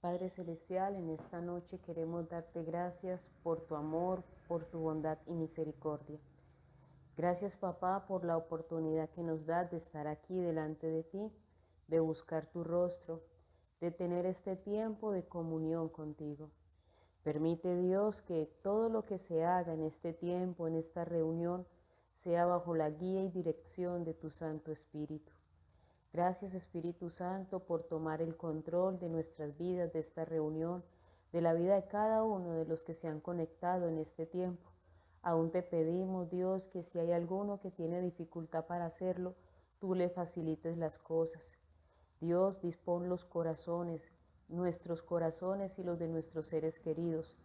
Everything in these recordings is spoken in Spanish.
Padre Celestial, en esta noche queremos darte gracias por tu amor, por tu bondad y misericordia. Gracias, Papá, por la oportunidad que nos das de estar aquí delante de ti, de buscar tu rostro, de tener este tiempo de comunión contigo. Permite, Dios, que todo lo que se haga en este tiempo, en esta reunión, sea bajo la guía y dirección de tu Santo Espíritu. Gracias, Espíritu Santo, por tomar el control de nuestras vidas, de esta reunión, de la vida de cada uno de los que se han conectado en este tiempo. Aún te pedimos, Dios, que si hay alguno que tiene dificultad para hacerlo, tú le facilites las cosas. Dios, dispón los corazones, nuestros corazones y los de nuestros seres queridos.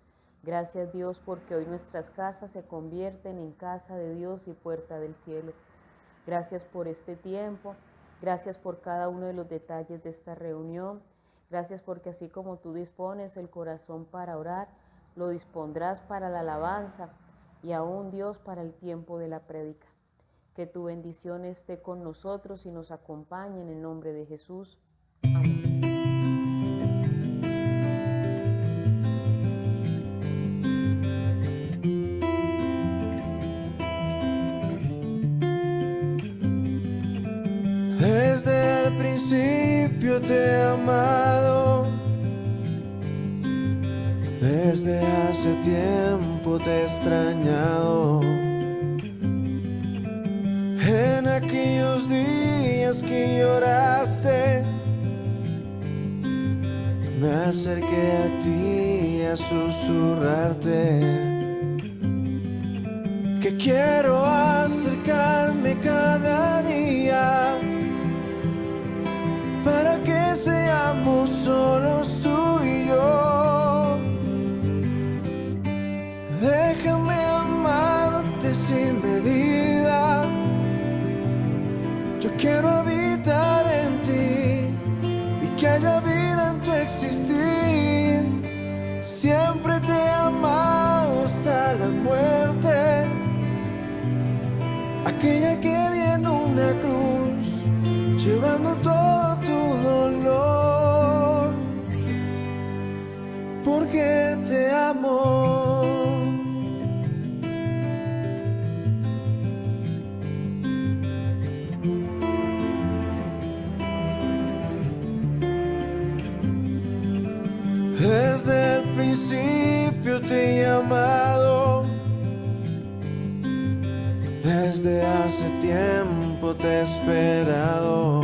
Gracias, Dios, porque hoy nuestras casas se convierten en casa de Dios y puerta del cielo. Gracias por este tiempo. Gracias por cada uno de los detalles de esta reunión. Gracias porque así como tú dispones el corazón para orar, lo dispondrás para la alabanza y aún, Dios, para el tiempo de la prédica. Que tu bendición esté con nosotros y nos acompañe en el nombre de Jesús. Amén. Desde el principio te he amado, desde hace tiempo te he extrañado. En aquellos días que lloraste, me acerqué a ti a susurrarte que quiero acercarme cada día para que seamos solos tú y yo. Déjame amarte sin medida. Yo quiero habitar en ti y que haya vida en tu existir. Siempre te he amado hasta la muerte, aquella que di en una cruz, llevando todo tu dolor, porque te amo. Desde el principio te he amado, desde hace tiempo te he esperado.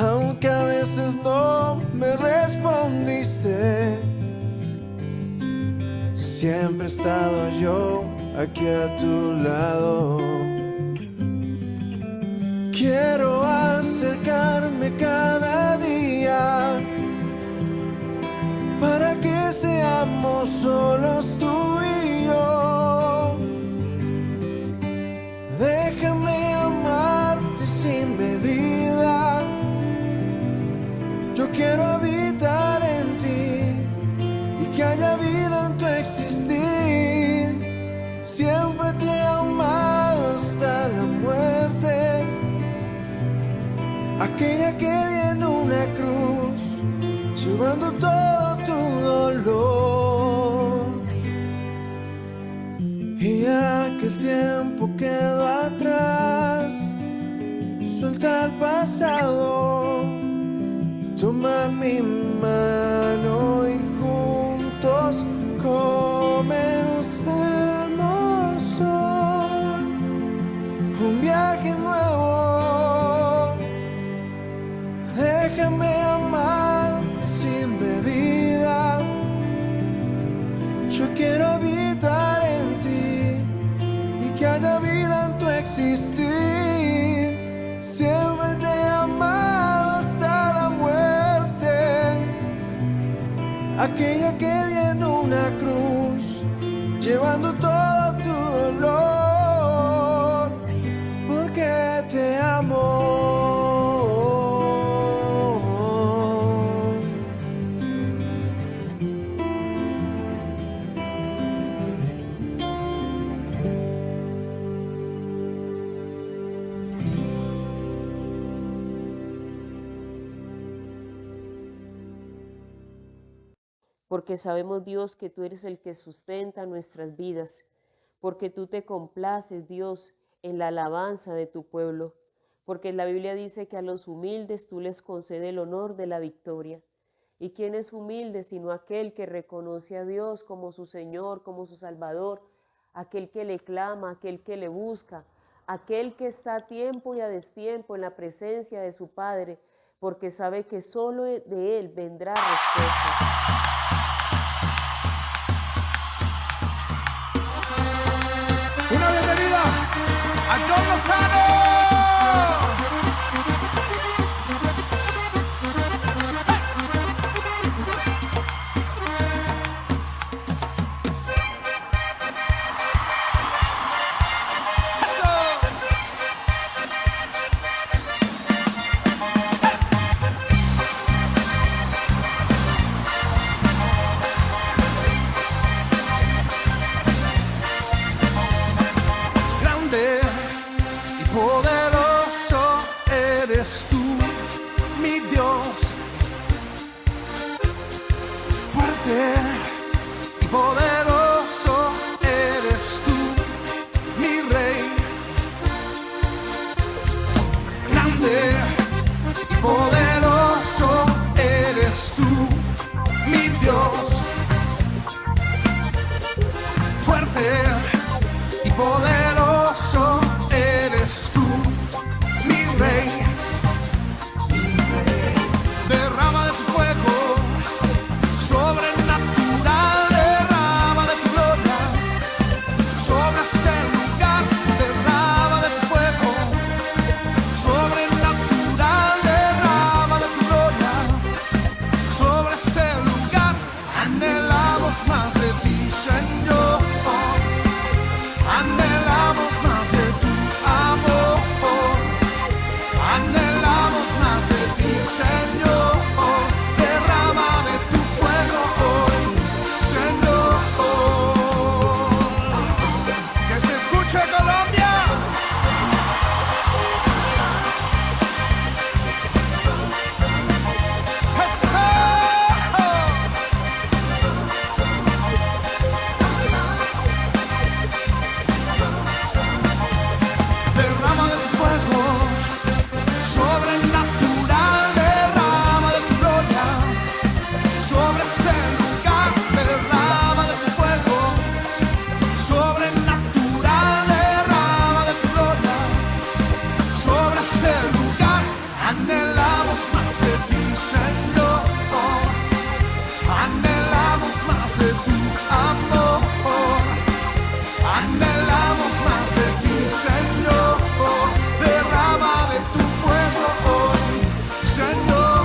Aunque a veces no me respondiste, siempre he estado yo aquí a tu lado. Quiero acercarme cada día para que seamos solos tú y yo. Déjame amarte sin medida. Yo quiero habitar en ti y que haya vida en tu existir. Siempre te he amado hasta la muerte, aquella que di en una cruz, llevando todo tu dolor. Y aquel tiempo quedó atrás, suelta el pasado, toma mi mano y juntos comenzamos hoy un viaje nuevo. Déjame amarte sin medida. Yo quiero habitar en ti y que haya vida en tu existir. Siempre te he amado hasta la muerte, aquella que di en una cruz, llevando todo tu dolor, porque te amo. porque sabemos, Dios, que tú eres el que sustenta nuestras vidas, porque tú te complaces, Dios, en la alabanza de tu pueblo, porque la Biblia dice que a los humildes tú les concedes el honor de la victoria. ¿Y quién es humilde sino aquel que reconoce a Dios como su Señor, como su Salvador, aquel que le clama, aquel que le busca, aquel que está a tiempo y a destiempo en la presencia de su Padre, porque sabe que solo de Él vendrá respuesta? Una bienvenida a John Lozano. Grande y poderoso eres tú, mi Dios. Fuerte y poderoso eres tú, mi Rey. Grande y poderoso eres tú, mi Dios. Fuerte y poderoso eres tú, mi Rey. Derrama de tu fuego sobrenatural, derrama de tu gloria sobre este lugar. Derrama de tu fuego sobrenatural, derrama de tu gloria sobre este lugar. Anhelamos más de ti, Señor. Anhelamos más de tu amor. Anhelamos más de ti, Señor. Derrama de tu fuego hoy, Señor. Que se escuche Colombia. Derrama de tu fuego sobrenatural, derrama de tu gloria sobre este lugar. Derrama de tu fuego sobrenatural, derrama de tu gloria sobre este lugar. Anhelamos más de ti, Señor. Anhelamos más de tu amor. Anhelamos más de ti, Señor. Derrama de tu fuego hoy, Señor.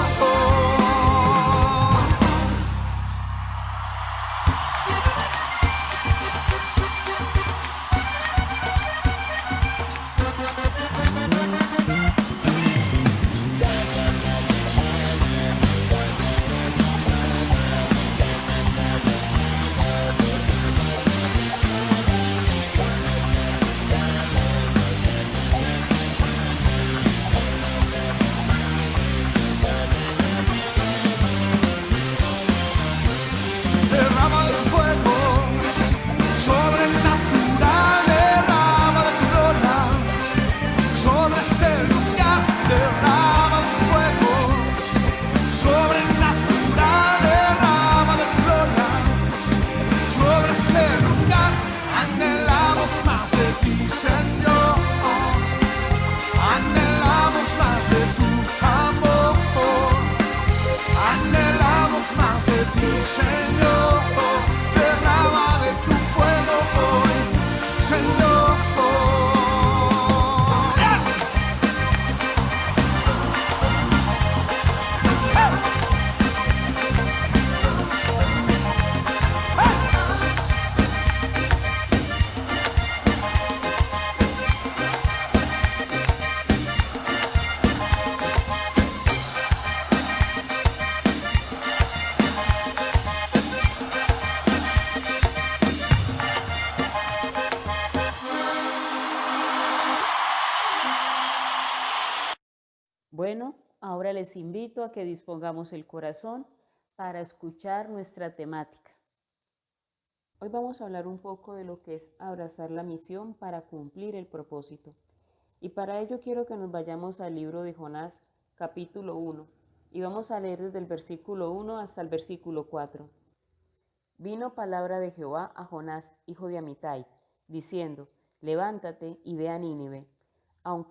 Derrama de tu fuego sobrenatural, derrama de tu gloria sobre este lugar. Derrama de tu fuego sobrenatural, derrama de tu gloria sobre este lugar. Anhelamos más de ti, Señor. Anhelamos más de tu amor. Anhelamos más de ti, Señor. Derrama de tu fuego hoy, Señor. Bueno, ahora les invito a que dispongamos el corazón para escuchar nuestra temática. Hoy vamos a hablar un poco de lo que es abrazar la misión para cumplir el propósito. Y para ello quiero que nos vayamos al libro de Jonás, capítulo 1, y vamos a leer desde el versículo 1 hasta el versículo 4. Vino palabra de Jehová a Jonás, hijo de Amitai, diciendo: Levántate y ve a Nínive,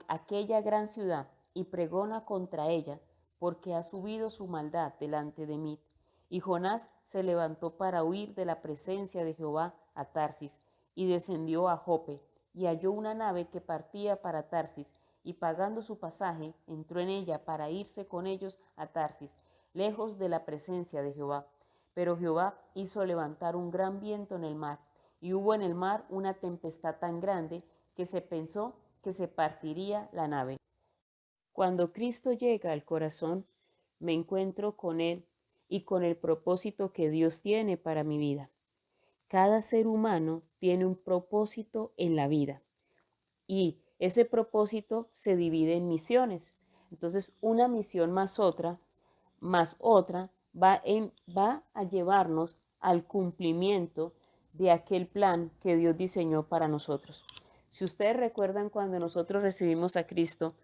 aquella gran ciudad, y pregona contra ella, porque ha subido su maldad delante de mí. Y Jonás se levantó para huir de la presencia de Jehová a Tarsis, y descendió a Jope, y halló una nave que partía para Tarsis, y pagando su pasaje, entró en ella para irse con ellos a Tarsis, lejos de la presencia de Jehová. Pero Jehová hizo levantar un gran viento en el mar, y hubo en el mar una tempestad tan grande que se pensó que se partiría la nave. Cuando Cristo llega al corazón, me encuentro con Él y con el propósito que Dios tiene para mi vida. Cada ser humano tiene un propósito en la vida y ese propósito se divide en misiones. Entonces, una misión más otra va a llevarnos al cumplimiento de aquel plan que Dios diseñó para nosotros. Si ustedes recuerdan, cuando nosotros recibimos a Cristo,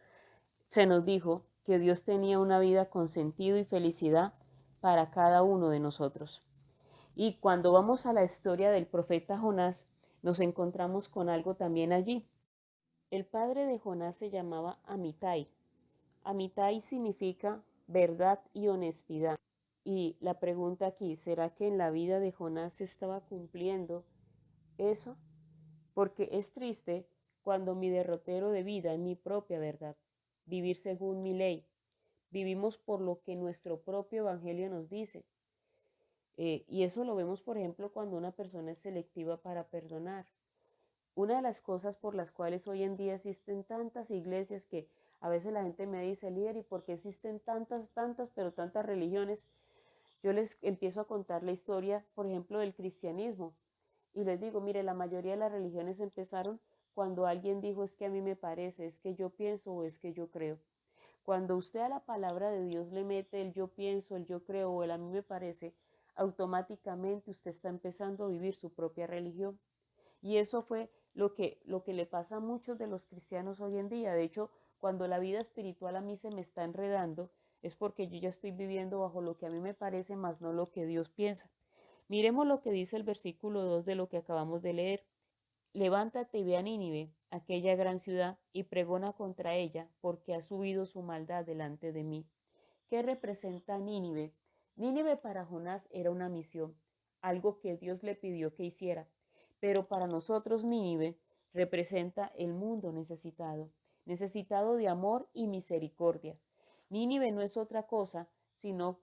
se nos dijo que Dios tenía una vida con sentido y felicidad para cada uno de nosotros. Y cuando vamos a la historia del profeta Jonás, nos encontramos con algo también allí. El padre de Jonás se llamaba Amitai. Amitai significa verdad y honestidad. Y la pregunta aquí, ¿será que en la vida de Jonás se estaba cumpliendo eso? Porque es triste cuando mi derrotero de vida es mi propia verdad, vivir según mi ley. Vivimos por lo que nuestro propio evangelio nos dice. Y eso lo vemos, por ejemplo, cuando una persona es selectiva para perdonar. Una de las cosas por las cuales hoy en día existen tantas iglesias que a veces la gente me dice: líder, ¿y por qué existen pero tantas religiones? Yo les empiezo a contar la historia, por ejemplo, del cristianismo. Y les digo: mire, la mayoría de las religiones empezaron cuando alguien dijo: es que a mí me parece, es que yo pienso o es que yo creo. Cuando usted a la palabra de Dios le mete el yo pienso, el yo creo o el a mí me parece, automáticamente usted está empezando a vivir su propia religión. Y eso fue lo que le pasa a muchos de los cristianos hoy en día. De hecho, cuando la vida espiritual a mí se me está enredando, es porque yo ya estoy viviendo bajo lo que a mí me parece, más no lo que Dios piensa. Miremos lo que dice el versículo 2 de lo que acabamos de leer. Levántate y ve a Nínive, aquella gran ciudad, y pregona contra ella, porque ha subido su maldad delante de mí. ¿Qué representa Nínive? Nínive para Jonás era una misión, algo que Dios le pidió que hiciera. Pero para nosotros Nínive representa el mundo necesitado, necesitado de amor y misericordia. Nínive no es otra cosa sino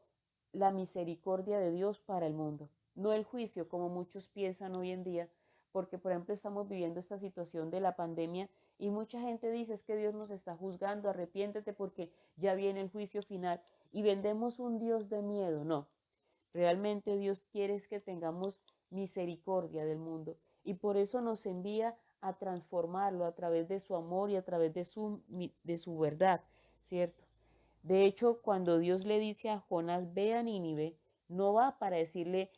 la misericordia de Dios para el mundo, no el juicio como muchos piensan hoy en día, porque por ejemplo estamos viviendo esta situación de la pandemia y mucha gente dice: es que Dios nos está juzgando, arrepiéntete porque ya viene el juicio final, y vendemos un Dios de miedo. No, realmente Dios quiere es que tengamos misericordia del mundo, y por eso nos envía a transformarlo a través de su amor y a través de su verdad, ¿cierto? De hecho, cuando Dios le dice a Jonás: ve a Nínive, no va para decirle: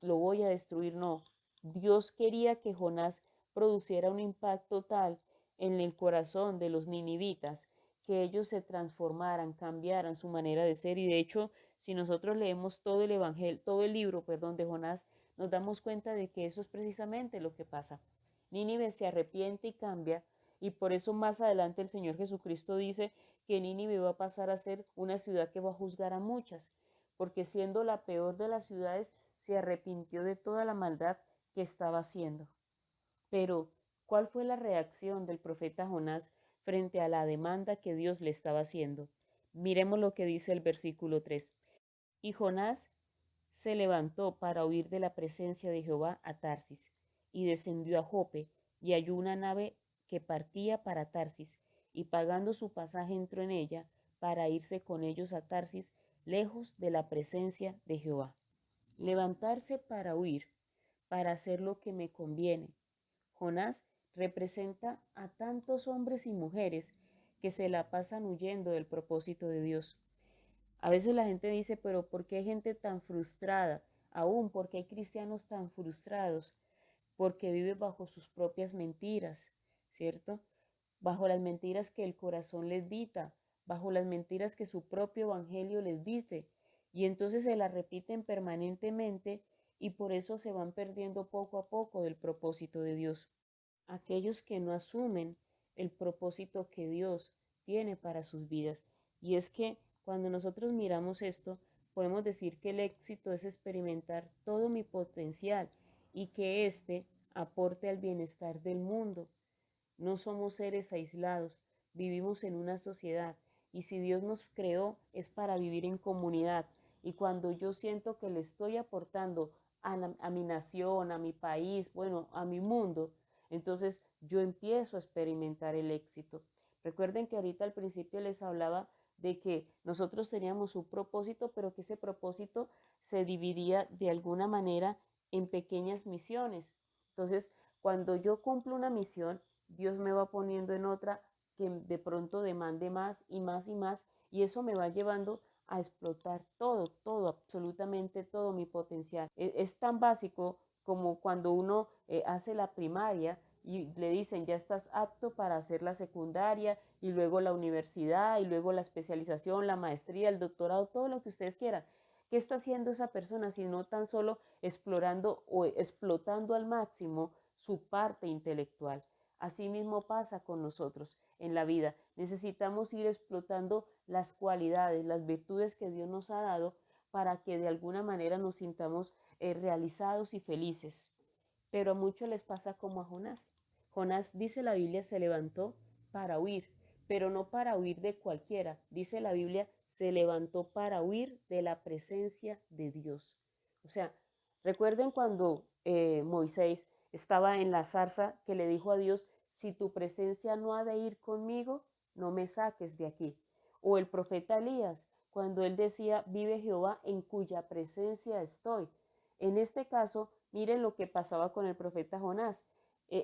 lo voy a destruir, no. Dios quería que Jonás produciera un impacto tal en el corazón de los ninivitas, que ellos se transformaran, cambiaran su manera de ser. Y de hecho, si nosotros leemos todo el evangelio, todo el libro, de Jonás, nos damos cuenta de que eso es precisamente lo que pasa. Nínive se arrepiente y cambia, y por eso más adelante el Señor Jesucristo dice que Nínive va a pasar a ser una ciudad que va a juzgar a muchas, porque siendo la peor de las ciudades, se arrepintió de toda la maldad que estaba haciendo. Pero, ¿cuál fue la reacción del profeta Jonás frente a la demanda que Dios le estaba haciendo? Miremos lo que dice el versículo 3. Y Jonás se levantó para huir de la presencia de Jehová a Tarsis, y descendió a Jope, y halló una nave que partía para Tarsis, y pagando su pasaje entró en ella para irse con ellos a Tarsis, lejos de la presencia de Jehová. Levantarse para huir, para hacer lo que me conviene. Jonás representa a tantos hombres y mujeres que se la pasan huyendo del propósito de Dios. A veces la gente dice, pero ¿por qué hay gente tan frustrada? Aún, ¿por qué hay cristianos tan frustrados? Porque viven bajo sus propias mentiras, ¿cierto? Bajo las mentiras que el corazón les dicta, bajo las mentiras que su propio evangelio les dice. Y entonces se las repiten permanentemente y por eso se van perdiendo poco a poco del propósito de Dios. Aquellos que no asumen el propósito que Dios tiene para sus vidas. Y es que cuando nosotros miramos esto, podemos decir que el éxito es experimentar todo mi potencial y que éste aporte al bienestar del mundo. No somos seres aislados, vivimos en una sociedad y si Dios nos creó es para vivir en comunidad. Y cuando yo siento que le estoy aportando a mi nación, a mi país, bueno, a mi mundo, entonces yo empiezo a experimentar el éxito. Recuerden que ahorita al principio les hablaba de que nosotros teníamos un propósito, pero que ese propósito se dividía de alguna manera en pequeñas misiones. Entonces, cuando yo cumplo una misión, Dios me va poniendo en otra que de pronto demande más y más y más, y eso me va llevando a explotar todo, absolutamente todo mi potencial. Es tan básico como cuando uno hace la primaria y le dicen ya estás apto para hacer la secundaria y luego la universidad y luego la especialización, la maestría, el doctorado, todo lo que ustedes quieran. ¿Qué está haciendo esa persona si no tan solo explorando o explotando al máximo su parte intelectual? Así mismo pasa con nosotros en la vida. Necesitamos ir explotando las cualidades, las virtudes que Dios nos ha dado para que de alguna manera nos sintamos realizados y felices. Pero a muchos les pasa como a Jonás. Jonás, dice la Biblia, se levantó para huir, pero no para huir de cualquiera. Dice la Biblia, se levantó para huir de la presencia de Dios. O sea, recuerden cuando Moisés estaba en la zarza que le dijo a Dios, si tu presencia no ha de ir conmigo, no me saques de aquí. O el profeta Elías, cuando él decía, vive Jehová en cuya presencia estoy. En este caso, miren lo que pasaba con el profeta Jonás.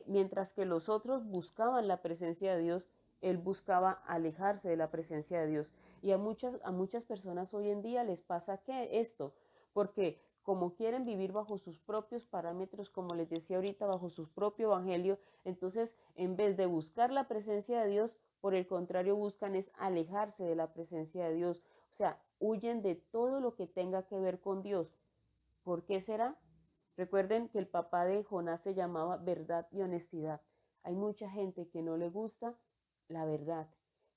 Mientras que los otros buscaban la presencia de Dios, él buscaba alejarse de la presencia de Dios. Y a muchas personas hoy en día les pasa que esto, porque como quieren vivir bajo sus propios parámetros, como les decía ahorita, bajo su propio evangelio, entonces en vez de buscar la presencia de Dios, por el contrario buscan es alejarse de la presencia de Dios. O sea, huyen de todo lo que tenga que ver con Dios. ¿Por qué será? Recuerden que el papá de Jonás se llamaba verdad y honestidad. Hay mucha gente que no le gusta la verdad,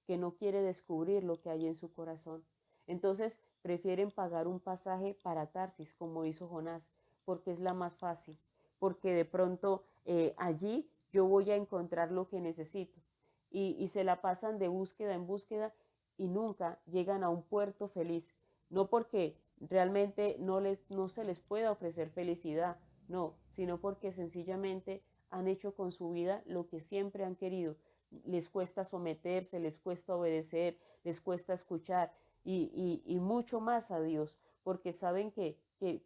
que no quiere descubrir lo que hay en su corazón. Entonces prefieren pagar un pasaje para Tarsis, como hizo Jonás, porque es la más fácil, porque de pronto allí yo voy a encontrar lo que necesito. Y se la pasan de búsqueda en búsqueda y nunca llegan a un puerto feliz. No porque realmente no se les pueda ofrecer felicidad, no, sino porque sencillamente han hecho con su vida lo que siempre han querido. Les cuesta someterse, les cuesta obedecer, les cuesta escuchar y mucho más a Dios, porque saben que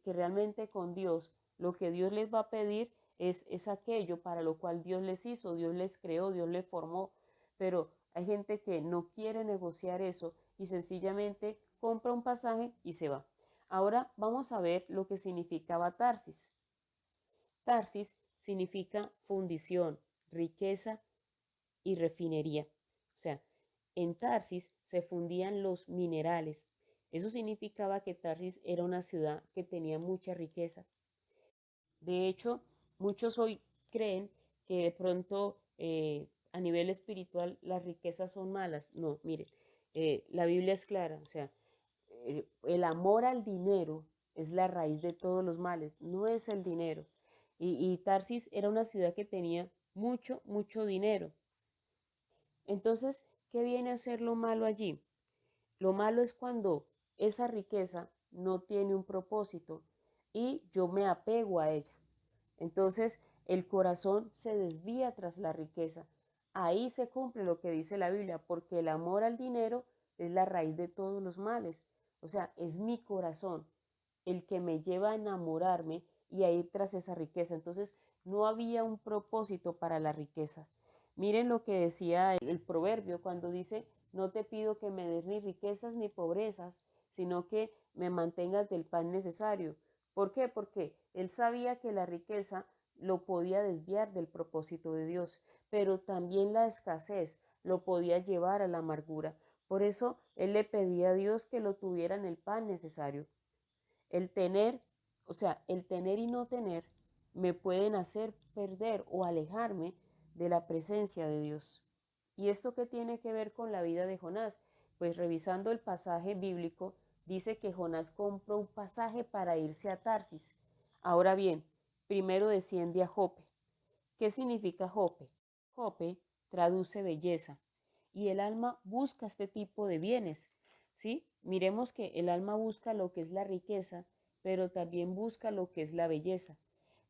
realmente con Dios lo que Dios les va a pedir es aquello para lo cual Dios les hizo, Dios les creó, Dios les formó, pero hay gente que no quiere negociar eso y sencillamente compra un pasaje y se va. Ahora vamos a ver lo que significaba Tarsis. Tarsis significa fundición, riqueza y refinería. O sea, en Tarsis se fundían los minerales. Eso significaba que Tarsis era una ciudad que tenía mucha riqueza. De hecho, muchos hoy creen que de pronto a nivel espiritual las riquezas son malas. No, mire, la Biblia es clara, o sea, el amor al dinero es la raíz de todos los males, no es el dinero. Y Tarsis era una ciudad que tenía mucho dinero. Entonces, ¿qué viene a ser lo malo allí? Lo malo es cuando esa riqueza no tiene un propósito y yo me apego a ella. Entonces, el corazón se desvía tras la riqueza. Ahí se cumple lo que dice la Biblia, porque el amor al dinero es la raíz de todos los males. O sea, es mi corazón el que me lleva a enamorarme y a ir tras esa riqueza. Entonces, no había un propósito para las riquezas. Miren lo que decía el proverbio cuando dice, no te pido que me des ni riquezas ni pobrezas, sino que me mantengas del pan necesario. ¿Por qué? Porque él sabía que la riqueza lo podía desviar del propósito de Dios, pero también la escasez lo podía llevar a la amargura. Por eso él le pedía a Dios que lo tuviera en el pan necesario. El tener, el tener y no tener me pueden hacer perder o alejarme de la presencia de Dios. ¿Y esto qué tiene que ver con la vida de Jonás? Pues revisando el pasaje bíblico, dice que Jonás compró un pasaje para irse a Tarsis. Ahora bien, primero desciende a Jope. ¿Qué significa Jope? Jope traduce belleza y el alma busca este tipo de bienes, ¿sí? Miremos que el alma busca lo que es la riqueza, pero también busca lo que es la belleza,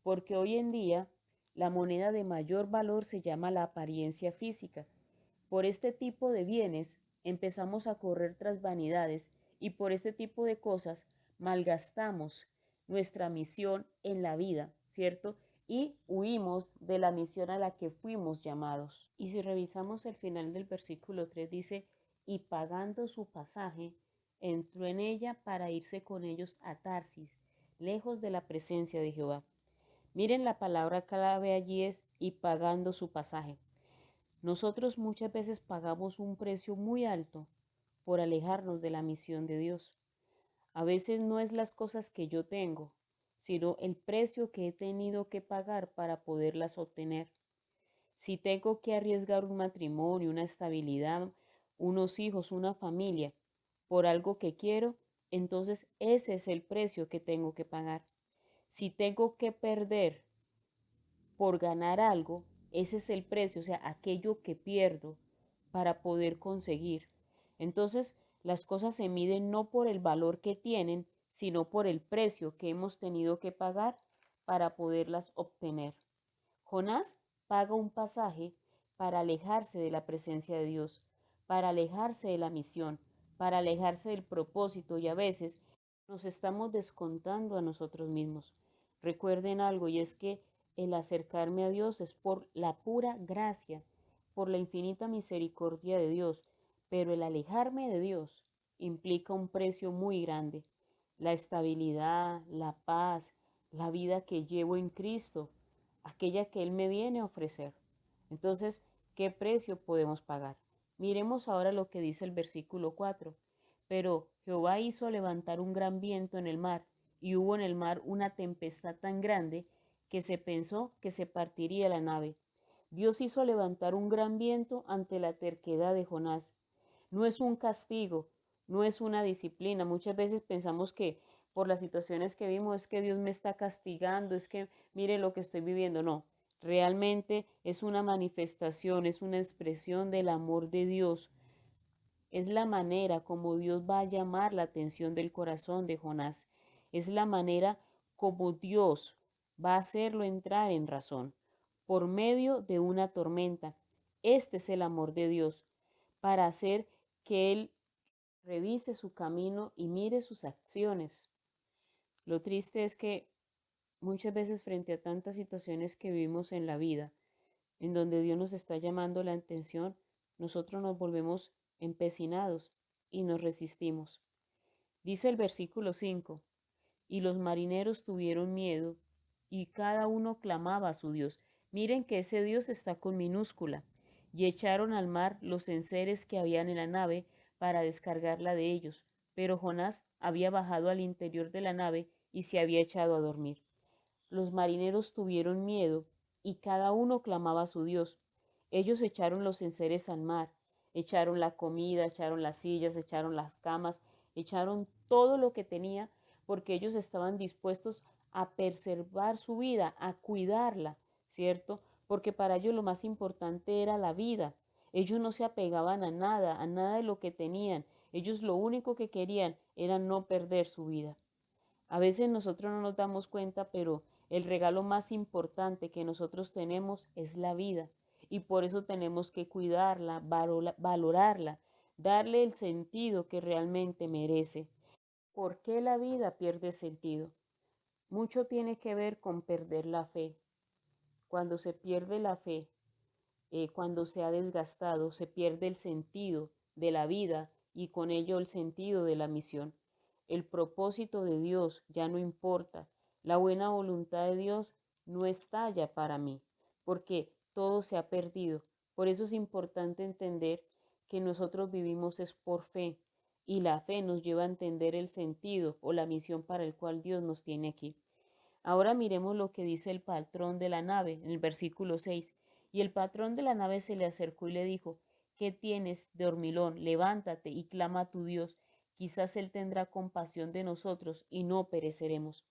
porque hoy en día la moneda de mayor valor se llama la apariencia física. Por este tipo de bienes empezamos a correr tras vanidades y por este tipo de cosas malgastamos nuestra misión en la vida, ¿cierto? Y huimos de la misión a la que fuimos llamados. Y si revisamos el final del versículo 3 dice, y pagando su pasaje, entró en ella para irse con ellos a Tarsis, lejos de la presencia de Jehová. Miren, la palabra clave allí es y pagando su pasaje. Nosotros muchas veces pagamos un precio muy alto por alejarnos de la misión de Dios. A veces no es las cosas que yo tengo, sino el precio que he tenido que pagar para poderlas obtener. Si tengo que arriesgar un matrimonio, una estabilidad, unos hijos, una familia, por algo que quiero, entonces ese es el precio que tengo que pagar. Si tengo que perder por ganar algo, ese es el precio, o sea, aquello que pierdo para poder conseguir. Entonces, las cosas se miden no por el valor que tienen, sino por el precio que hemos tenido que pagar para poderlas obtener. Jonás paga un pasaje para alejarse de la presencia de Dios, para alejarse de la misión, para alejarse del propósito y a veces nos estamos descontando a nosotros mismos. Recuerden algo y es que el acercarme a Dios es por la pura gracia, por la infinita misericordia de Dios, pero el alejarme de Dios implica un precio muy grande. La estabilidad, la paz, la vida que llevo en Cristo, aquella que Él me viene a ofrecer. Entonces, ¿qué precio podemos pagar? Miremos ahora lo que dice el versículo 4. Pero Jehová hizo levantar un gran viento en el mar, y hubo en el mar una tempestad tan grande que se pensó que se partiría la nave. Dios hizo levantar un gran viento ante la terquedad de Jonás. No es un castigo, no es una disciplina. Muchas veces pensamos que por las situaciones que vimos es que Dios me está castigando, es que mire lo que estoy viviendo. No, realmente es una manifestación, es una expresión del amor de Dios. Es la manera como Dios va a llamar la atención del corazón de Jonás. Es la manera como Dios va a hacerlo entrar en razón por medio de una tormenta. Este es el amor de Dios para hacer que Él revise su camino y mire sus acciones. Lo triste es que muchas veces frente a tantas situaciones que vivimos en la vida, en donde Dios nos está llamando la atención, nosotros nos volvemos empecinados y nos resistimos. Dice el versículo 5, y los marineros tuvieron miedo y cada uno clamaba a su Dios. Miren que ese Dios está con minúscula. Y echaron al mar los enseres que habían en la nave para descargarla de ellos. Pero Jonás había bajado al interior de la nave y se había echado a dormir. Los marineros tuvieron miedo y cada uno clamaba a su Dios. Ellos echaron los enseres al mar, echaron la comida, echaron las sillas, echaron las camas, echaron todo lo que tenía porque ellos estaban dispuestos a preservar su vida, a cuidarla, ¿cierto? Porque para ellos lo más importante era la vida. Ellos no se apegaban a nada de lo que tenían. Ellos lo único que querían era no perder su vida. A veces nosotros no nos damos cuenta, pero el regalo más importante que nosotros tenemos es la vida. Y por eso tenemos que cuidarla, valorarla, darle el sentido que realmente merece. ¿Por qué la vida pierde sentido? Mucho tiene que ver con perder la fe. Cuando se pierde la fe, cuando se ha desgastado, se pierde el sentido de la vida y con ello el sentido de la misión. el propósito de Dios ya no importa. La buena voluntad de Dios no está ya para mí, porque todo se ha perdido. Por eso es importante entender que nosotros vivimos es por fe, y la fe nos lleva a entender el sentido o la misión para el cual Dios nos tiene aquí. Ahora miremos lo que dice el patrón de la nave en el versículo 6. Y el patrón de la nave se le acercó y le dijo, ¿qué tienes, dormilón? Levántate y clama a tu Dios. Quizás Él tendrá compasión de nosotros y no pereceremos.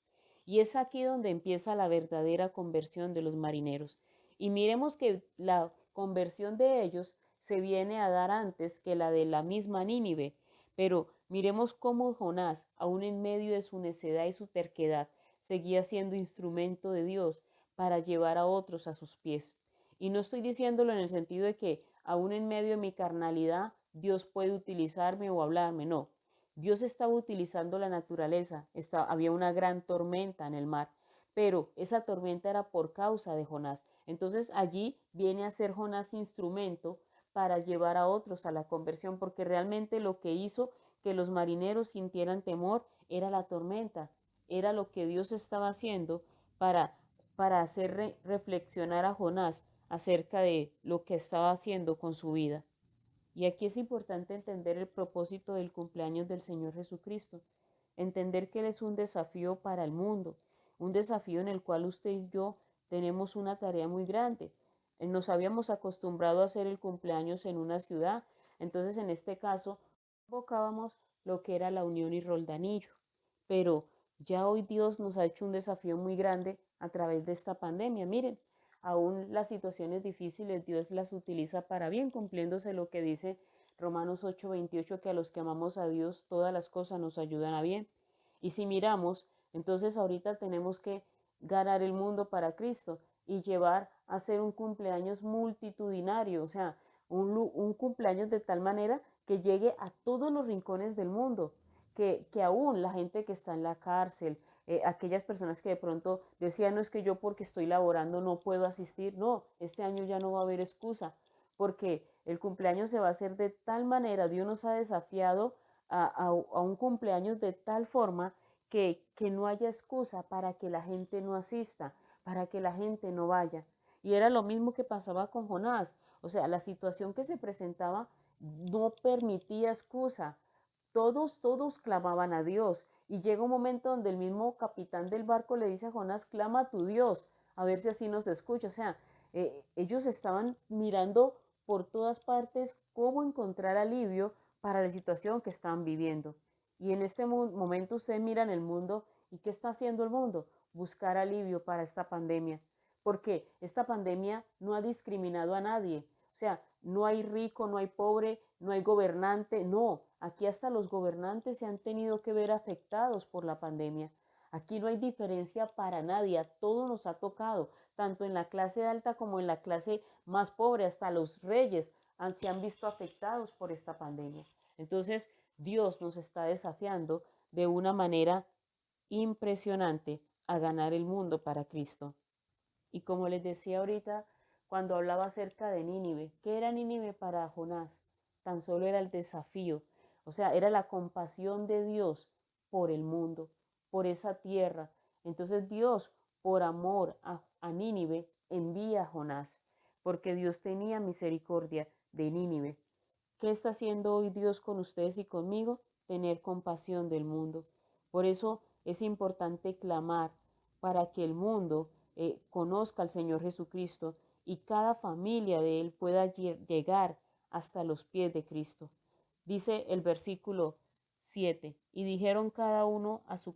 Y es aquí donde empieza la verdadera conversión de los marineros. Y miremos que la conversión de ellos se viene a dar antes que la de la misma Nínive. Pero miremos cómo Jonás, aún en medio de su necedad y su terquedad, seguía siendo instrumento de Dios para llevar a otros a sus pies. Y no estoy diciéndolo en el sentido de que aún en medio de mi carnalidad Dios puede utilizarme o hablarme, no. Dios estaba utilizando la naturaleza, había una gran tormenta en el mar, pero esa tormenta era por causa de Jonás. Entonces allí viene a ser Jonás instrumento para llevar a otros a la conversión, porque realmente lo que hizo que los marineros sintieran temor era la tormenta, era lo que Dios estaba haciendo para, para hacer reflexionar a Jonás acerca de lo que estaba haciendo con su vida. Y aquí es importante entender el propósito del cumpleaños del Señor Jesucristo, entender que Él es un desafío para el mundo, un desafío en el cual usted y yo tenemos una tarea muy grande. Nos habíamos acostumbrado a hacer el cumpleaños en una ciudad, entonces en este caso invocábamos lo que era la Unión y Roldanillo, pero ya hoy Dios nos ha hecho un desafío muy grande a través de esta pandemia. Miren, aún las situaciones difíciles Dios las utiliza para bien, cumpliéndose lo que dice Romanos 8:28, que a los que amamos a Dios todas las cosas nos ayudan a bien. Y si miramos, entonces ahorita tenemos que ganar el mundo para Cristo y llevar a hacer un cumpleaños multitudinario, o sea, un cumpleaños de tal manera que llegue a todos los rincones del mundo, que aún la gente que está en la cárcel, aquellas personas que de pronto decían, no es que yo porque estoy laborando no puedo asistir, no, este año ya no va a haber excusa, porque el cumpleaños se va a hacer de tal manera, Dios nos ha desafiado a un cumpleaños de tal forma que no haya excusa para que la gente no asista, para que la gente no vaya. Y era lo mismo que pasaba con Jonás, o sea, la situación que se presentaba no permitía excusa. Todos clamaban a Dios. Y llega un momento donde el mismo capitán del barco le dice a Jonás, clama a tu Dios, a ver si así nos escucha. O sea, ellos estaban mirando por todas partes cómo encontrar alivio para la situación que estaban viviendo. Y en este momento ustedes miran el mundo y ¿qué está haciendo el mundo? Buscar alivio para esta pandemia. Porque esta pandemia no ha discriminado a nadie. O sea, no hay rico, no hay pobre, no hay gobernante, no. Aquí hasta los gobernantes se han tenido que ver afectados por la pandemia. Aquí no hay diferencia para nadie, a todos nos ha tocado, tanto en la clase alta como en la clase más pobre, hasta los reyes se han visto afectados por esta pandemia. Entonces, Dios nos está desafiando de una manera impresionante a ganar el mundo para Cristo. Y como les decía ahorita, cuando hablaba acerca de Nínive, ¿qué era Nínive para Jonás? Tan solo era el desafío, o sea, era la compasión de Dios por el mundo, por esa tierra. Entonces Dios, por amor a Nínive, envía a Jonás, porque Dios tenía misericordia de Nínive. ¿Qué está haciendo hoy Dios con ustedes y conmigo? Tener compasión del mundo. Por eso es importante clamar para que el mundo conozca al Señor Jesucristo y cada familia de Él pueda llegar hasta los pies de Cristo. Dice el versículo 7, y dijeron cada uno a su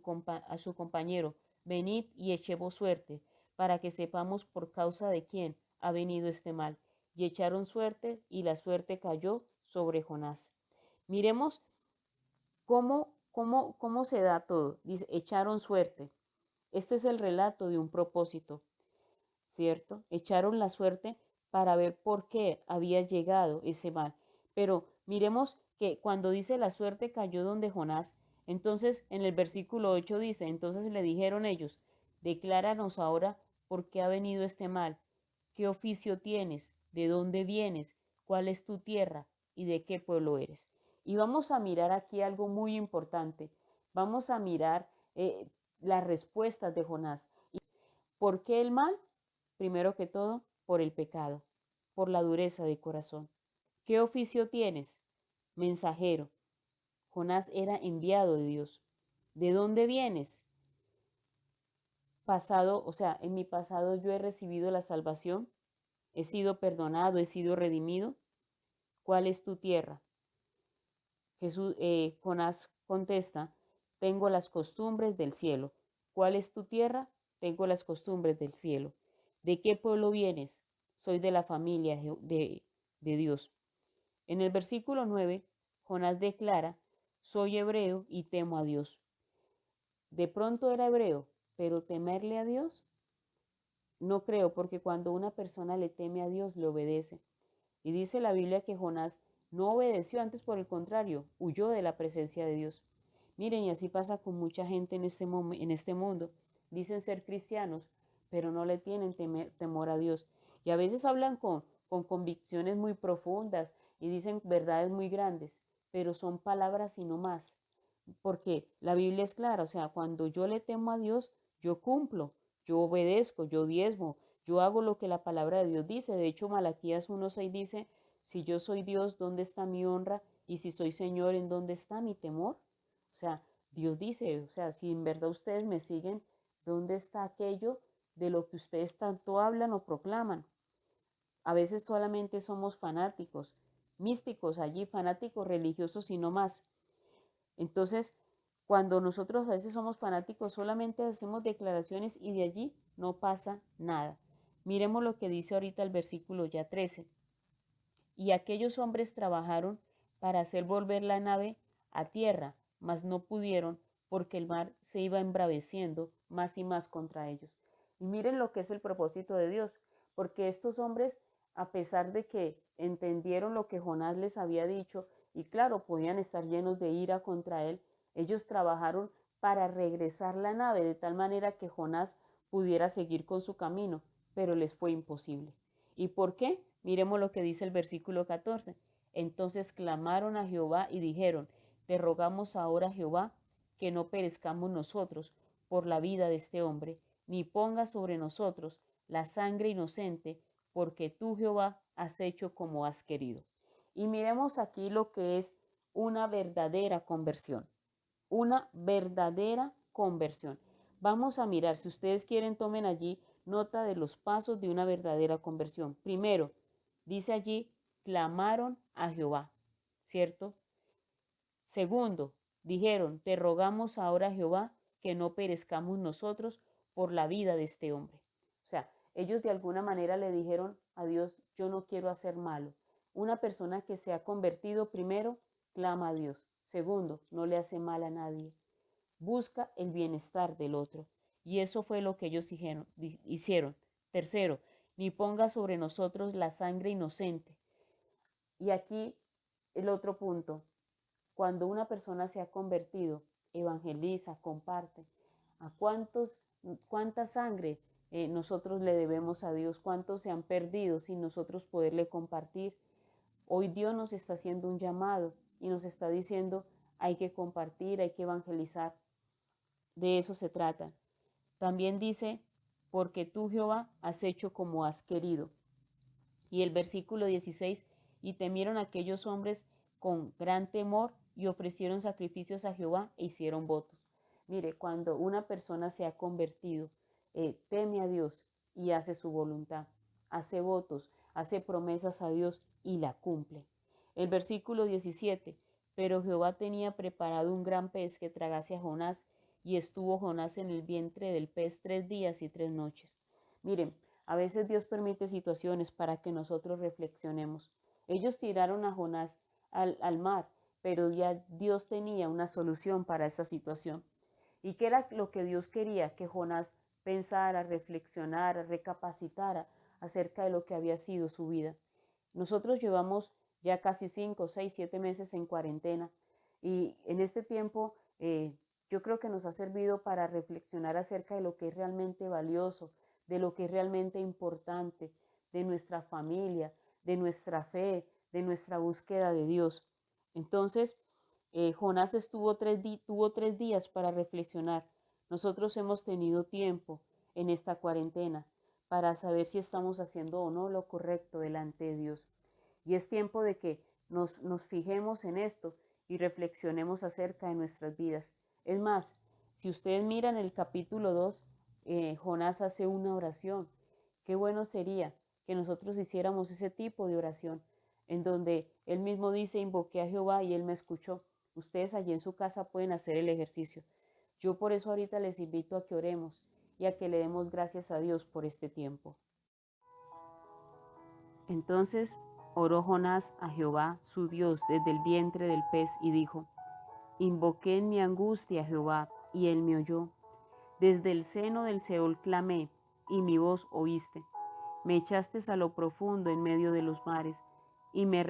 compañero, venid y echemos suerte, para que sepamos por causa de quién ha venido este mal. Y echaron suerte, y la suerte cayó sobre Jonás. Miremos cómo se da todo. Dice, echaron suerte. Este es el relato de un propósito, ¿cierto? Echaron la suerte para ver por qué había llegado ese mal. Pero miremos que cuando dice la suerte cayó donde Jonás, entonces en el versículo 8 dice, entonces le dijeron ellos, decláranos ahora por qué ha venido este mal, qué oficio tienes, de dónde vienes, cuál es tu tierra y de qué pueblo eres. Y vamos a mirar aquí algo muy importante, Vamos a mirar las respuestas de Jonás. ¿Por qué el mal? Primero que todo, por el pecado, por la dureza de corazón. ¿Qué oficio tienes? Mensajero. Jonás era enviado de Dios. ¿De dónde vienes? Pasado, o sea, en mi pasado yo he recibido la salvación, he sido perdonado, he sido redimido. ¿Cuál es tu tierra? Jonás contesta, tengo las costumbres del cielo. ¿Cuál es tu tierra? Tengo las costumbres del cielo. ¿De qué pueblo vienes? Soy de la familia de Dios. En el versículo 9, Jonás declara, soy hebreo y temo a Dios. De pronto era hebreo, pero temerle a Dios, no creo, porque cuando una persona le teme a Dios, le obedece. Y dice la Biblia que Jonás no obedeció, antes por el contrario, huyó de la presencia de Dios. Miren, y así pasa con mucha gente en este mundo. Dicen ser cristianos, pero no le tienen temor a Dios. Y a veces hablan con convicciones muy profundas y dicen verdades muy grandes, pero son palabras y no más. Porque la Biblia es clara, o sea, cuando yo le temo a Dios, yo cumplo, yo obedezco, yo diezmo, yo hago lo que la palabra de Dios dice. De hecho, Malaquías 1:6 dice, si yo soy Dios, ¿dónde está mi honra? Y si soy Señor, ¿en dónde está mi temor? O sea, Dios dice, o sea, si en verdad ustedes me siguen, ¿dónde está aquello de lo que ustedes tanto hablan o proclaman? A veces solamente somos fanáticos, místicos allí, fanáticos religiosos y no más. Entonces, cuando nosotros a veces somos fanáticos, solamente hacemos declaraciones y de allí no pasa nada. Miremos lo que dice ahorita el versículo ya 13. Y aquellos hombres trabajaron para hacer volver la nave a tierra, mas no pudieron porque el mar se iba embraveciendo más y más contra ellos. Y miren lo que es el propósito de Dios, porque estos hombres, a pesar de que entendieron lo que Jonás les había dicho, y claro, podían estar llenos de ira contra él, ellos trabajaron para regresar la nave de tal manera que Jonás pudiera seguir con su camino, pero les fue imposible. ¿Y por qué? Miremos lo que dice el versículo 14. Entonces clamaron a Jehová y dijeron, te rogamos ahora, Jehová, que no perezcamos nosotros por la vida de este hombre, ni ponga sobre nosotros la sangre inocente, porque tú, Jehová, has hecho como has querido. Y miremos aquí lo que es una verdadera conversión. Una verdadera conversión. Vamos a mirar, si ustedes quieren, tomen allí nota de los pasos de una verdadera conversión. Primero, dice allí, clamaron a Jehová, ¿cierto? Segundo, dijeron, te rogamos ahora, Jehová, que no perezcamos nosotros por la vida de este hombre. O sea, ellos de alguna manera le dijeron a Dios, yo no quiero hacer malo. Una persona que se ha convertido, primero, clama a Dios. Segundo, no le hace mal a nadie. Busca el bienestar del otro. Y eso fue lo que ellos hicieron. Tercero, ni ponga sobre nosotros la sangre inocente. Y aquí el otro punto, cuando una persona se ha convertido, evangeliza, comparte, ¿a cuánta sangre nosotros le debemos a Dios? ¿Cuántos se han perdido sin nosotros poderle compartir? Hoy Dios nos está haciendo un llamado y nos está diciendo, hay que compartir, hay que evangelizar. De eso se trata. También dice, porque tú, Jehová, has hecho como has querido. Y el versículo 16, y temieron aquellos hombres con gran temor y ofrecieron sacrificios a Jehová e hicieron votos. Mire, cuando una persona se ha convertido, teme a Dios y hace su voluntad, hace votos, hace promesas a Dios y la cumple. El versículo 17, pero Jehová tenía preparado un gran pez que tragase a Jonás, y estuvo Jonás en el vientre del pez 3 días y 3 noches. Miren, a veces Dios permite situaciones para que nosotros reflexionemos. Ellos tiraron a Jonás al mar, pero ya Dios tenía una solución para esa situación. ¿Y qué era lo que Dios quería? Que Jonás pensara, reflexionara, recapacitara acerca de lo que había sido su vida. Nosotros llevamos ya casi 5, 6, 7 meses en cuarentena y en este tiempo yo creo que nos ha servido para reflexionar acerca de lo que es realmente valioso, de lo que es realmente importante, de nuestra familia, de nuestra fe, de nuestra búsqueda de Dios. Entonces, Jonás tuvo 3 días para reflexionar. Nosotros hemos tenido tiempo en esta cuarentena para saber si estamos haciendo o no lo correcto delante de Dios. Y es tiempo de que nos fijemos en esto y reflexionemos acerca de nuestras vidas. Es más, si ustedes miran el capítulo 2, Jonás hace una oración. Qué bueno sería que nosotros hiciéramos ese tipo de oración, en donde él mismo dice, invoqué a Jehová y él me escuchó. Ustedes allí en su casa pueden hacer el ejercicio. Yo por eso ahorita les invito a que oremos y a que le demos gracias a Dios por este tiempo. Entonces oró Jonás a Jehová, su Dios, desde el vientre del pez y dijo, invoqué en mi angustia a Jehová, y él me oyó. Desde el seno del Seol clamé, y mi voz oíste. Me echaste a lo profundo en medio de los mares, y me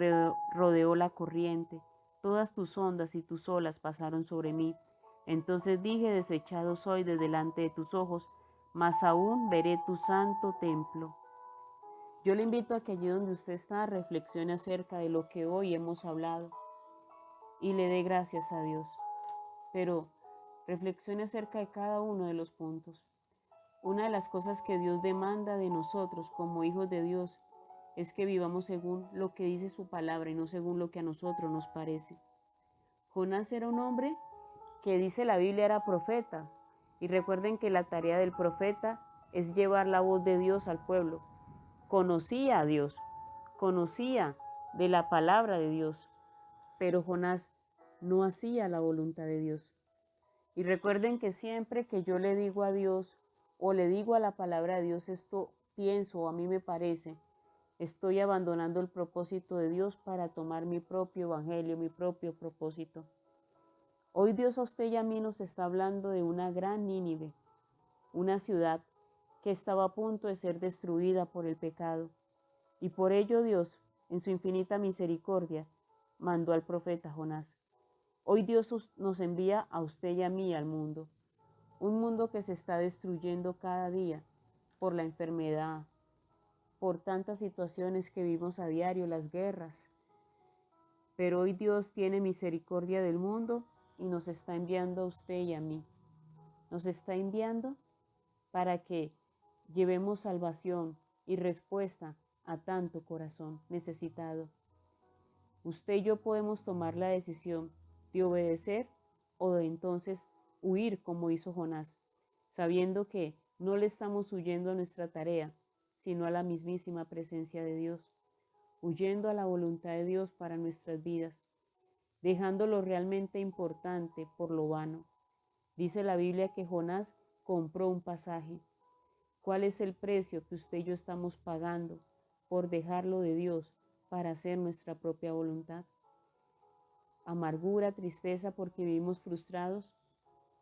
rodeó la corriente. Todas tus ondas y tus olas pasaron sobre mí. Entonces dije, desechado soy de delante de tus ojos, mas aún veré tu santo templo. Yo le invito a que allí donde usted está reflexione acerca de lo que hoy hemos hablado y le dé gracias a Dios. Pero reflexione acerca de cada uno de los puntos. Una de las cosas que Dios demanda de nosotros como hijos de Dios es que vivamos según lo que dice su palabra y no según lo que a nosotros nos parece. Jonás era un hombre que dice la Biblia era profeta. Y recuerden que la tarea del profeta es llevar la voz de Dios al pueblo. Conocía a Dios, conocía de la palabra de Dios, pero Jonás no hacía la voluntad de Dios. Y recuerden que siempre que yo le digo a Dios o le digo a la palabra de Dios esto pienso o a mí me parece, estoy abandonando el propósito de Dios para tomar mi propio evangelio, mi propio propósito. Hoy Dios a usted y a mí nos está hablando de una gran Nínive, una ciudad que estaba a punto de ser destruida por el pecado. Y por ello Dios, en su infinita misericordia, mandó al profeta Jonás. Hoy Dios nos envía a usted y a mí al mundo. Un mundo que se está destruyendo cada día por la enfermedad, por tantas situaciones que vivimos a diario, las guerras. Pero hoy Dios tiene misericordia del mundo y nos está enviando a usted y a mí. Nos está enviando para que llevemos salvación y respuesta a tanto corazón necesitado. Usted y yo podemos tomar la decisión de obedecer o de entonces huir como hizo Jonás, sabiendo que no le estamos huyendo a nuestra tarea, sino a la mismísima presencia de Dios, huyendo a la voluntad de Dios para nuestras vidas, dejando lo realmente importante por lo vano. Dice la Biblia que Jonás compró un pasaje. ¿Cuál es el precio que usted y yo estamos pagando por dejarlo de Dios para hacer nuestra propia voluntad? Amargura, tristeza porque vivimos frustrados,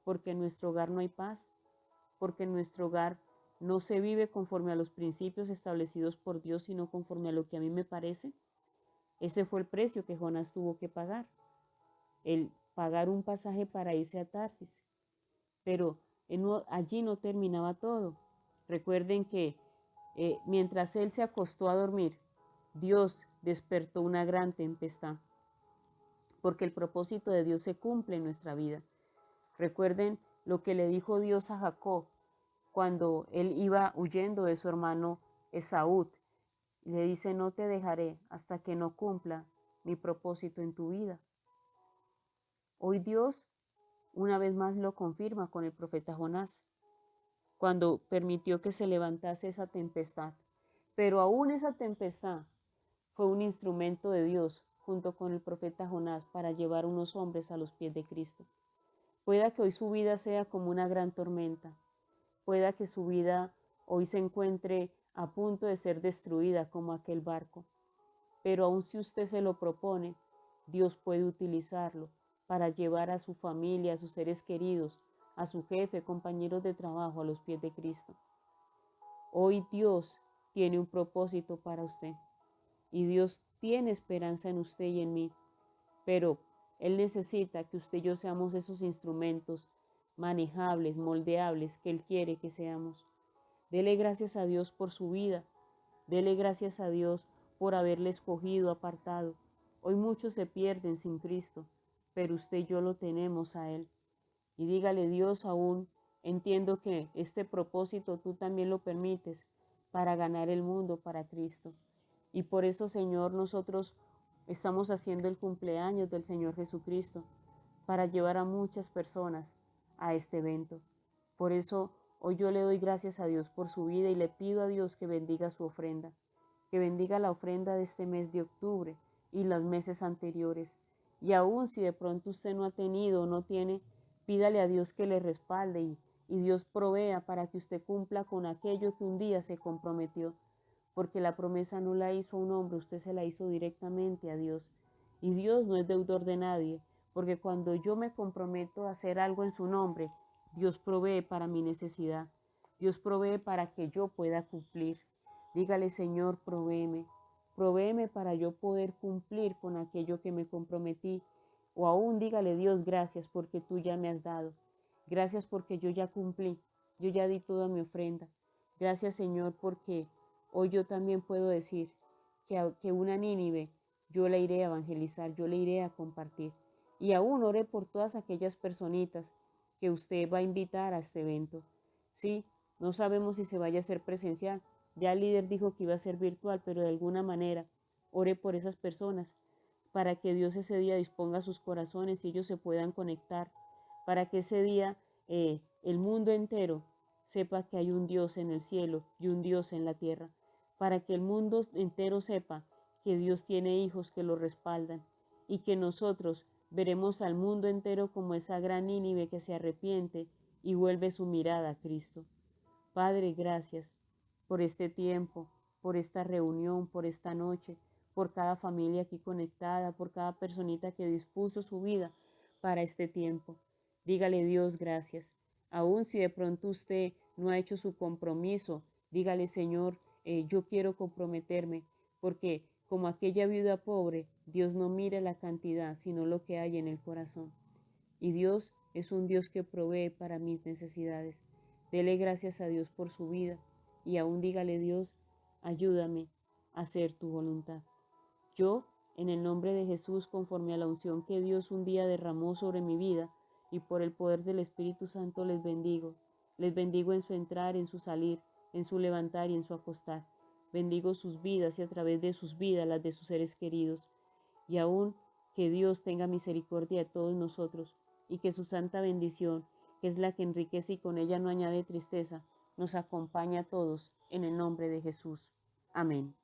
porque en nuestro hogar no hay paz, porque en nuestro hogar no se vive conforme a los principios establecidos por Dios, sino conforme a lo que a mí me parece. Ese fue el precio que Jonás tuvo que pagar, el pagar un pasaje para irse a Tarsis. Pero allí no terminaba todo. Recuerden que mientras él se acostó a dormir, Dios despertó una gran tempestad, porque el propósito de Dios se cumple en nuestra vida. Recuerden lo que le dijo Dios a Jacob cuando él iba huyendo de su hermano Esaú. Le dice, no te dejaré hasta que no cumpla mi propósito en tu vida. Hoy Dios una vez más lo confirma con el profeta Jonás, cuando permitió que se levantase esa tempestad. Pero aún esa tempestad fue un instrumento de Dios junto con el profeta Jonás para llevar unos hombres a los pies de Cristo. Pueda que hoy su vida sea como una gran tormenta. Pueda que su vida hoy se encuentre a punto de ser destruida como aquel barco. Pero aun si usted se lo propone, Dios puede utilizarlo para llevar a su familia, a sus seres queridos, a su jefe, compañeros de trabajo a los pies de Cristo. Hoy Dios tiene un propósito para usted y Dios tiene esperanza en usted y en mí, pero Él necesita que usted y yo seamos esos instrumentos manejables, moldeables que Él quiere que seamos. Dele gracias a Dios por su vida, dele gracias a Dios por haberle escogido, apartado. Hoy muchos se pierden sin Cristo, pero usted y yo lo tenemos a Él. Y dígale, Dios, aún entiendo que este propósito tú también lo permites para ganar el mundo para Cristo. Y por eso, Señor, nosotros estamos haciendo el cumpleaños del Señor Jesucristo para llevar a muchas personas a este evento. Por eso hoy yo le doy gracias a Dios por su vida y le pido a Dios que bendiga su ofrenda, que bendiga la ofrenda de este mes de octubre y los meses anteriores. Y aún si de pronto usted no ha tenido o no tiene, pídale a Dios que le respalde y Dios provea para que usted cumpla con aquello que un día se comprometió, porque la promesa no la hizo un hombre, usted se la hizo directamente a Dios. Y Dios no es deudor de nadie, porque cuando yo me comprometo a hacer algo en su nombre, Dios provee para mi necesidad. Dios provee para que yo pueda cumplir. Dígale, Señor, provéeme para yo poder cumplir con aquello que me comprometí. O aún dígale, Dios, gracias porque tú ya me has dado. Gracias porque yo ya cumplí, yo ya di toda mi ofrenda. Gracias, Señor, porque hoy yo también puedo decir que una Nínive yo la iré a evangelizar, yo la iré a compartir. Y aún ore por todas aquellas personitas que usted va a invitar a este evento. Sí, no sabemos si se vaya a hacer presencial. Ya el líder dijo que iba a ser virtual, pero de alguna manera ore por esas personas para que Dios ese día disponga sus corazones y ellos se puedan conectar, para que ese día el mundo entero sepa que hay un Dios en el cielo y un Dios en la tierra, para que el mundo entero sepa que Dios tiene hijos que lo respaldan y que nosotros veremos al mundo entero como esa gran Nínive que se arrepiente y vuelve su mirada a Cristo. Padre, gracias por este tiempo, por esta reunión, por esta noche, por cada familia aquí conectada, por cada personita que dispuso su vida para este tiempo. Dígale, Dios, gracias. Aún si de pronto usted no ha hecho su compromiso, dígale, Señor, yo quiero comprometerme, porque como aquella viuda pobre, Dios no mira la cantidad, sino lo que hay en el corazón. Y Dios es un Dios que provee para mis necesidades. Dele gracias a Dios por su vida y aún dígale, Dios, ayúdame a hacer tu voluntad. Yo, en el nombre de Jesús, conforme a la unción que Dios un día derramó sobre mi vida y por el poder del Espíritu Santo les bendigo. Les bendigo en su entrar, en su salir, en su levantar y en su acostar. Bendigo sus vidas y a través de sus vidas las de sus seres queridos. Y aún que Dios tenga misericordia de todos nosotros y que su santa bendición, que es la que enriquece y con ella no añade tristeza, nos acompañe a todos en el nombre de Jesús. Amén.